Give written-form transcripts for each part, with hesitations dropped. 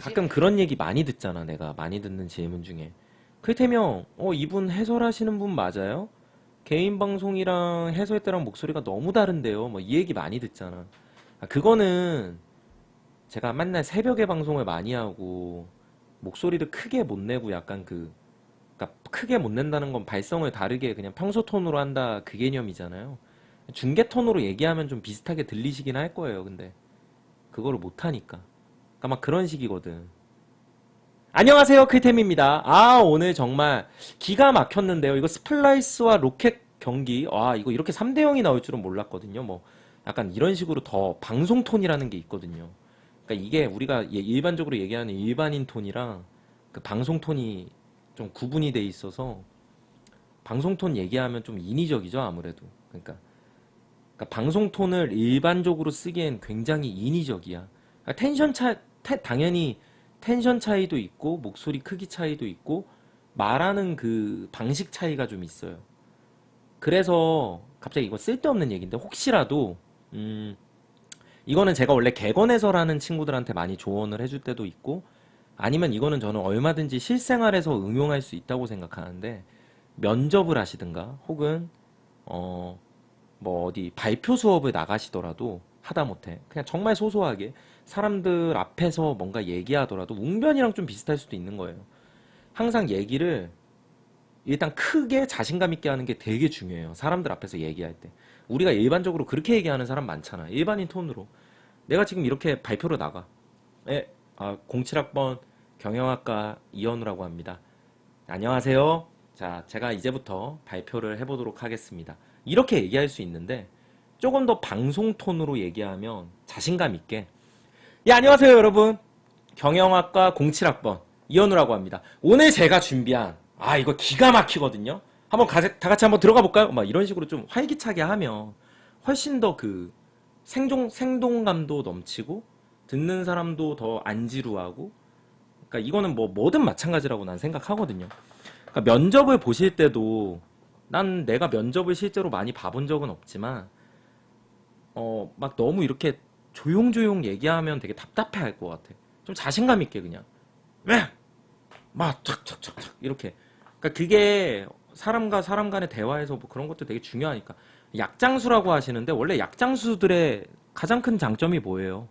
가끔 그런 얘기 많이 듣잖아. 내가 많이 듣는 질문 중에 클템형 이분 해설하시는 분 맞아요? 개인 방송이랑 해설 때랑 목소리가 너무 다른데요. 뭐 이 얘기 많이 듣잖아. 그거는 제가 맨날 새벽에 방송을 많이 하고 목소리를 크게 못 내고 약간 그러니까 크게 못 낸다는 건 발성을 다르게 그냥 평소 톤으로 한다 그 개념이잖아요. 중계 톤으로 얘기하면 좀 비슷하게 들리시긴 할 거예요. 근데 그거를 못 하니까. 그러니까 막 그런 식이거든. 안녕하세요, 클템입니다. 오늘 정말 기가 막혔는데요. 이거 스플라이스와 로켓 경기. 이거 이렇게 3대 0이 나올 줄은 몰랐거든요. 뭐 약간 이런 식으로 더 방송 톤이라는 게 있거든요. 그러니까 이게 우리가 일반적으로 얘기하는 일반인 톤이랑 그 방송 톤이 좀 구분이 돼 있어서 방송 톤 얘기하면 좀 인위적이죠, 아무래도. 그러니까 방송 톤을 일반적으로 쓰기엔 굉장히 인위적이야. 그러니까 당연히 텐션 차이도 있고, 목소리 크기 차이도 있고, 말하는 그 방식 차이가 좀 있어요. 그래서 갑자기 이거 쓸데없는 얘기인데, 혹시라도, 이거는 제가 원래 객원에서라는 친구들한테 많이 조언을 해줄 때도 있고, 아니면 이거는 저는 얼마든지 실생활에서 응용할 수 있다고 생각하는데, 면접을 하시든가, 혹은, 뭐 어디 발표 수업을 나가시더라도 하다못해 그냥 정말 소소하게 사람들 앞에서 뭔가 얘기하더라도 웅변이랑 좀 비슷할 수도 있는 거예요. 항상 얘기를 일단 크게 자신감 있게 하는 게 되게 중요해요. 사람들 앞에서 얘기할 때. 우리가 일반적으로 그렇게 얘기하는 사람 많잖아. 일반인 톤으로. 내가 지금 이렇게 발표로 나가. 07학번 경영학과 이현우라고 합니다. 안녕하세요. 자, 제가 이제부터 발표를 해보도록 하겠습니다. 이렇게 얘기할 수 있는데 조금 더 방송 톤으로 얘기하면 자신감 있게 안녕하세요 여러분. 경영학과 07학번 이현우라고 합니다. 오늘 제가 준비한 이거 기가 막히거든요. 다 같이 한번 들어가 볼까요? 막 이런 식으로 좀 활기차게 하면 훨씬 더 그 생동감도 넘치고 듣는 사람도 더 안 지루하고 그러니까 이거는 뭐 뭐든 마찬가지라고 난 생각하거든요. 그러니까 면접을 보실 때도 난 내가 면접을 실제로 많이 봐본 적은 없지만 막 너무 이렇게 조용조용 얘기하면 되게 답답해 할 것 같아. 좀 자신감 있게 그냥 왜? 막 탁탁탁탁 이렇게. 그러니까 그게 사람과 사람 간의 대화에서 뭐 그런 것도 되게 중요하니까. 약장수라고 하시는데 원래 약장수들의 가장 큰 장점이 뭐예요?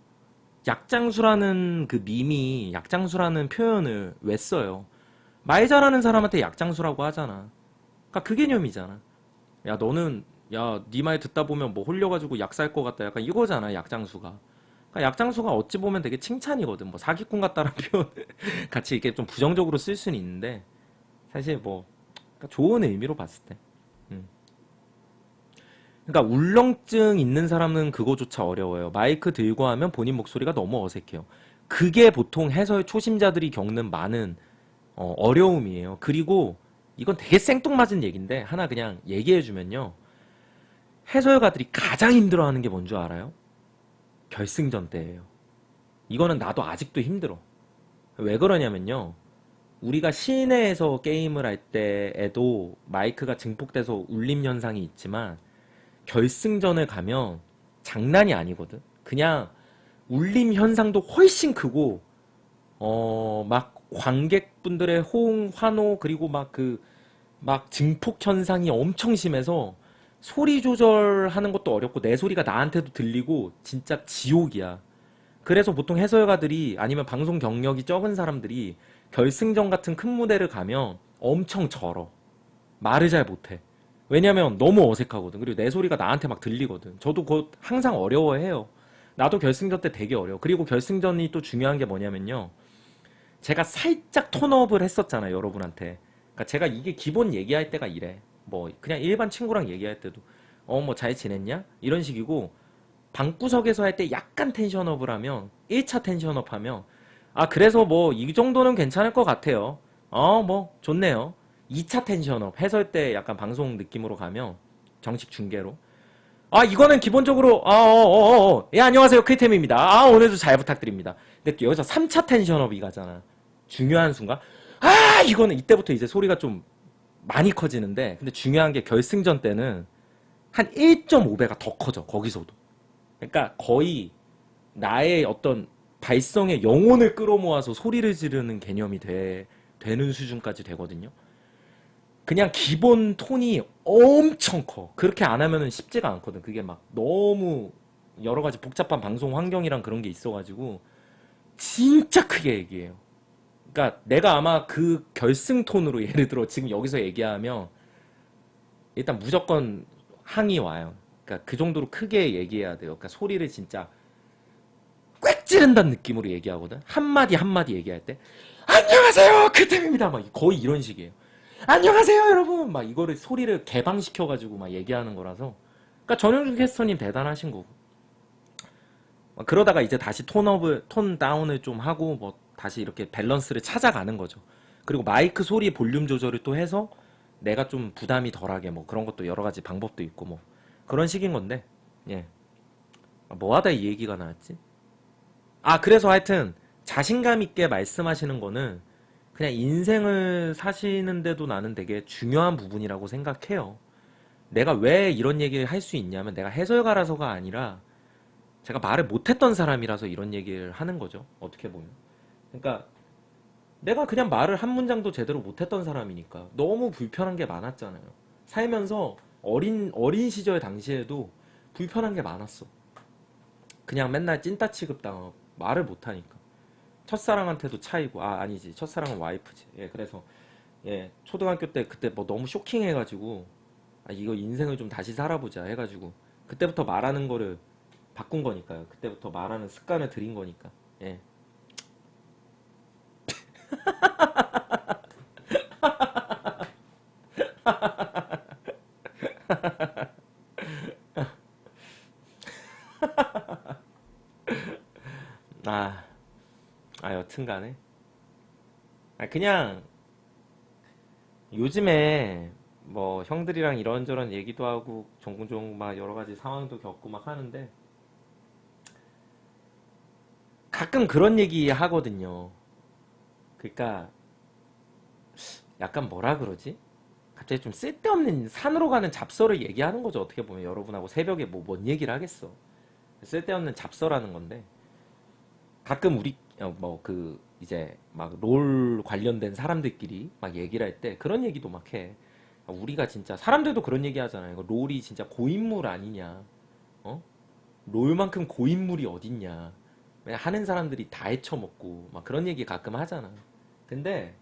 약장수라는 그 밈이 약장수라는 표현을 왜 써요? 말 잘하는 사람한테 약장수라고 하잖아. 그러니까 그 개념이잖아. 야 너는 네 말 듣다 보면 뭐 홀려가지고 약 살 것 같다. 약간 이거잖아 약장수가. 그러니까 약장수가 어찌 보면 되게 칭찬이거든. 뭐 사기꾼 같다라는 표현 같이 이렇게 좀 부정적으로 쓸 수는 있는데 사실 뭐 그러니까 좋은 의미로 봤을 때. 음. 그러니까 울렁증 있는 사람은 그거조차 어려워요. 마이크 들고 하면 본인 목소리가 너무 어색해요. 그게 보통 해설 초심자들이 겪는 많은 어려움이에요. 그리고 이건 되게 생뚱맞은 얘기인데 하나 그냥 얘기해주면요. 해설가들이 가장 힘들어하는 게 뭔 줄 알아요? 결승전 때예요. 이거는 나도 아직도 힘들어. 왜 그러냐면요. 우리가 실내에서 게임을 할 때에도 마이크가 증폭돼서 울림 현상이 있지만 결승전을 가면 장난이 아니거든. 그냥 울림 현상도 훨씬 크고 막 관객분들의 호응, 환호, 그리고 막 증폭 현상이 엄청 심해서 소리 조절하는 것도 어렵고 내 소리가 나한테도 들리고 진짜 지옥이야. 그래서 보통 해설가들이 아니면 방송 경력이 적은 사람들이 결승전 같은 큰 무대를 가면 엄청 절어. 말을 잘 못해. 왜냐면 너무 어색하거든. 그리고 내 소리가 나한테 막 들리거든. 저도 그거 항상 어려워해요. 나도 결승전 때 되게 어려워. 그리고 결승전이 또 중요한 게 뭐냐면요. 제가 살짝 톤업을 했었잖아요, 여러분한테. 그러니까 제가 이게 기본 얘기할 때가 이래. 뭐 그냥 일반 친구랑 얘기할 때도 뭐 잘 지냈냐? 이런 식이고 방구석에서 할 때 약간 텐션업을 하면 1차 텐션업 하면 그래서 뭐 이 정도는 괜찮을 것 같아요. 뭐 좋네요. 2차 텐션업 해설 때 약간 방송 느낌으로 가면 정식 중계로 이거는 기본적으로 예 안녕하세요 크리템입니다. 오늘도 잘 부탁드립니다. 근데 또 여기서 3차 텐션업이 가잖아. 중요한 순간 이거는 이때부터 이제 소리가 좀 많이 커지는데 근데 중요한 게 결승전 때는 한 1.5배가 더 커져, 거기서도. 그러니까 거의 나의 어떤 발성의 영혼을 끌어모아서 소리를 지르는 개념이 되는 수준까지 되거든요. 그냥 기본 톤이 엄청 커. 그렇게 안 하면은 쉽지가 않거든. 그게 막 너무 여러 가지 복잡한 방송 환경이랑 그런 게 있어가지고 진짜 크게 얘기해요. 그러니까 내가 아마 그 결승 톤으로 예를 들어 지금 여기서 얘기하면 일단 무조건 항이 와요. 그러니까 그 정도로 크게 얘기해야 돼요. 그러니까 소리를 진짜 꽥 찌른다는 느낌으로 얘기하거든. 한마디 한마디 얘기할 때 안녕하세요 그템입니다 막 거의 이런 식이에요. 안녕하세요 여러분 막 이거를 소리를 개방시켜가지고 막 얘기하는 거라서 그러니까 전용준 캐스터님 대단하신 거고 막 그러다가 이제 다시 톤업을 톤 다운을 좀 하고 뭐 다시 이렇게 밸런스를 찾아가는 거죠. 그리고 마이크 소리 볼륨 조절을 또 해서 내가 좀 부담이 덜하게 뭐 그런 것도 여러 가지 방법도 있고 뭐 그런 식인 건데 예. 뭐 하다 이 얘기가 나왔지? 아, 그래서 하여튼 자신감 있게 말씀하시는 거는 그냥 인생을 사시는데도 나는 되게 중요한 부분이라고 생각해요. 내가 왜 이런 얘기를 할 수 있냐면 내가 해설가라서가 아니라 제가 말을 못했던 사람이라서 이런 얘기를 하는 거죠. 어떻게 보면. 그러니까 내가 그냥 말을 한 문장도 제대로 못했던 사람이니까 너무 불편한 게 많았잖아요. 살면서 어린 시절 당시에도 불편한 게 많았어. 그냥 맨날 찐따 취급당하고 말을 못하니까. 첫사랑한테도 차이고 아니지 첫사랑은 와이프지. 예, 그래서 예, 초등학교 때 그때 뭐 너무 쇼킹해가지고 이거 인생을 좀 다시 살아보자 해가지고 그때부터 말하는 거를 바꾼 거니까요. 그때부터 말하는 습관을 들인 거니까. 예. 아, 여튼간에 그냥 요즘에 뭐 형들이랑 이런저런 얘기도 하고 종종 막 여러 가지 상황도 겪고 막 하는데 가끔 그런 얘기 하거든요. 그러니까 약간 뭐라 그러지? 갑자기 좀 쓸데없는 산으로 가는 잡서를 얘기하는 거죠. 어떻게 보면 여러분하고 새벽에 뭐 뭔 얘기를 하겠어. 쓸데없는 잡서라는 건데 가끔 우리 뭐 그 이제 막 롤 관련된 사람들끼리 막 얘기를 할 때 그런 얘기도 막 해. 우리가 진짜 사람들도 그런 얘기 하잖아요. 이거 롤이 진짜 고인물 아니냐? 어? 롤만큼 고인물이 어딨냐? 그냥 하는 사람들이 다 헤쳐먹고 막 그런 얘기 가끔 하잖아. 근데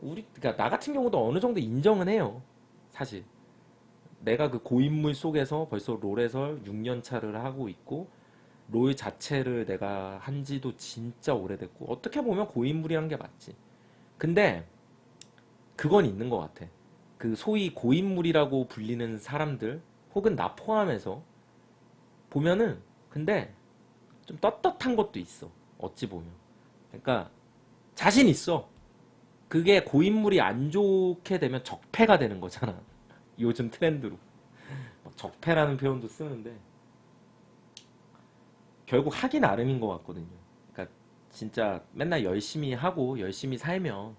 그러니까 나 같은 경우도 어느 정도 인정은 해요. 사실 내가 그 고인물 속에서 벌써 롤에서 6년 차를 하고 있고 롤 자체를 내가 한 지도 진짜 오래됐고 어떻게 보면 고인물이란 게 맞지. 근데 그건 있는 것 같아. 그 소위 고인물이라고 불리는 사람들 혹은 나 포함해서 보면은 근데 좀 떳떳한 것도 있어. 어찌 보면. 그러니까 자신 있어. 그게 고인물이 안 좋게 되면 적폐가 되는 거잖아. 요즘 트렌드로. 적폐라는 표현도 쓰는데 결국 하기 나름인 것 같거든요. 그러니까 진짜 맨날 열심히 하고 열심히 살면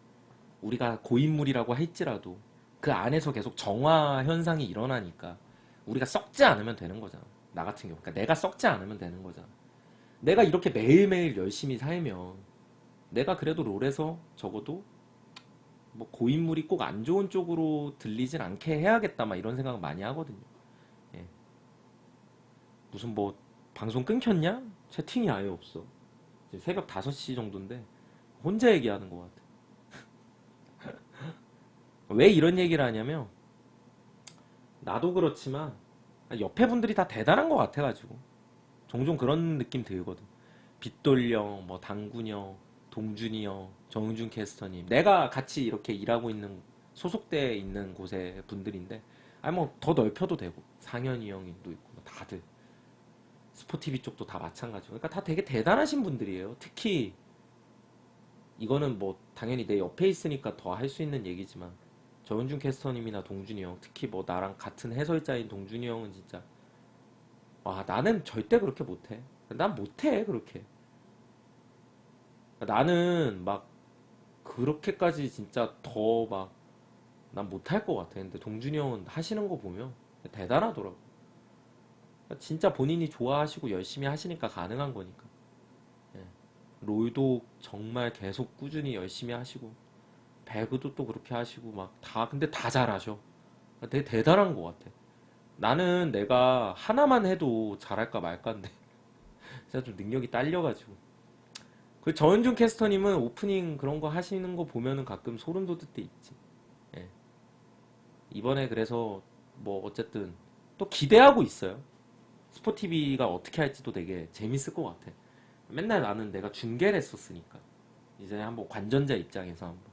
우리가 고인물이라고 할지라도 그 안에서 계속 정화 현상이 일어나니까 우리가 썩지 않으면 되는 거잖아. 나 같은 경우. 그러니까 내가 썩지 않으면 되는 거잖아. 내가 이렇게 매일매일 열심히 살면 내가 그래도 롤에서 적어도 뭐 고인물이 꼭 안 좋은 쪽으로 들리진 않게 해야겠다 막 이런 생각 많이 하거든요. 예. 무슨 뭐 방송 끊겼냐? 채팅이 아예 없어. 이제 새벽 5시 정도인데 혼자 얘기하는 것 같아. 왜 이런 얘기를 하냐면 나도 그렇지만 옆에 분들이 다 대단한 것 같아가지고 종종 그런 느낌 들거든. 빗돌령, 뭐 당군형, 동준이 형, 정윤준 캐스터님 내가 같이 이렇게 일하고 있는 소속돼 있는 곳의 분들인데 아니 뭐 더 넓혀도 되고 상현이 형도 있고 뭐 다들 스포티비 쪽도 다 마찬가지고 그러니까 다 되게 대단하신 분들이에요. 특히 이거는 뭐 당연히 내 옆에 있으니까 더 할 수 있는 얘기지만 정윤준 캐스터님이나 동준이 형 특히 뭐 나랑 같은 해설자인 동준이 형은 진짜 와 나는 절대 그렇게 못해. 난 못해 그렇게. 나는 막 그렇게까지 진짜 더 막 난 못할 것 같아. 근데 동준이 형은 하시는 거 보면 대단하더라고. 진짜 본인이 좋아하시고 열심히 하시니까 가능한 거니까. 예. 롤도 정말 계속 꾸준히 열심히 하시고, 배그도 또 그렇게 하시고, 막 다, 근데 다 잘하셔. 되게 대단한 것 같아. 나는 내가 하나만 해도 잘할까 말까인데, 진짜 좀 능력이 딸려가지고. 그 정은준 캐스터님은 오프닝 그런 거 하시는 거 보면은 가끔 소름 돋을 때 있지. 예. 이번에 그래서 뭐 어쨌든 또 기대하고 있어요. 스포티비가 어떻게 할지도 되게 재밌을 것 같아. 맨날 나는 내가 중계를 했었으니까. 이제 한번 관전자 입장에서 한번.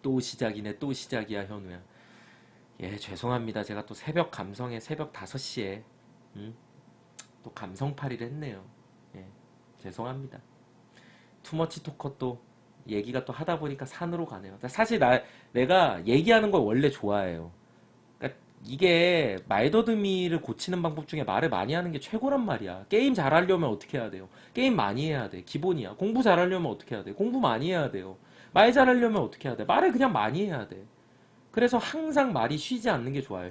또 시작이네, 또 시작이야, 현우야. 예, 죄송합니다. 제가 또 새벽 감성에 새벽 5시에, 또 감성팔이를 했네요. 예, 죄송합니다. 투머치 토커 또 얘기가 또 하다 보니까 산으로 가네요. 사실 내가 얘기하는 걸 원래 좋아해요. 그러니까 이게 말더듬이를 고치는 방법 중에 말을 많이 하는 게 최고란 말이야. 게임 잘하려면 어떻게 해야 돼요? 게임 많이 해야 돼. 기본이야. 공부 잘하려면 어떻게 해야 돼? 공부 많이 해야 돼요. 말 잘하려면 어떻게 해야 돼? 말을 그냥 많이 해야 돼. 그래서 항상 말이 쉬지 않는 게 좋아요.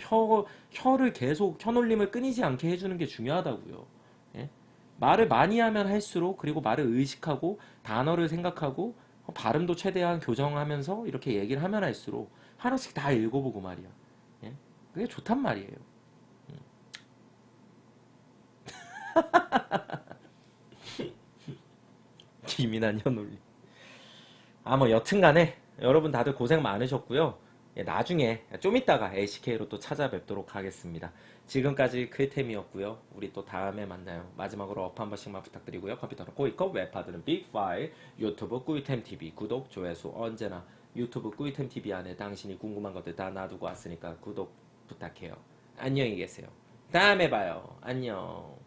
혀를 계속, 혀놀림을 끊이지 않게 해주는 게 중요하다고요. 예? 말을 많이 하면 할수록, 그리고 말을 의식하고, 단어를 생각하고, 발음도 최대한 교정하면서 이렇게 얘기를 하면 할수록, 하나씩 다 읽어보고 말이야. 예? 그게 좋단 말이에요. 기민한 혀놀림. 뭐 여튼간에 여러분 다들 고생 많으셨고요. 예, 나중에 좀 이따가 LCK로 또 찾아뵙도록 하겠습니다. 지금까지 클템이었고요. 우리 또 다음에 만나요. 마지막으로 업 한 번씩만 부탁드리고요. 컴퓨터는 꼬이컵, 웹하드는 빅파일, 유튜브 꿀템TV 구독, 조회수 언제나 유튜브 꿀템TV 안에 당신이 궁금한 것들 다 놔두고 왔으니까 구독 부탁해요. 안녕히 계세요. 다음에 봐요. 안녕.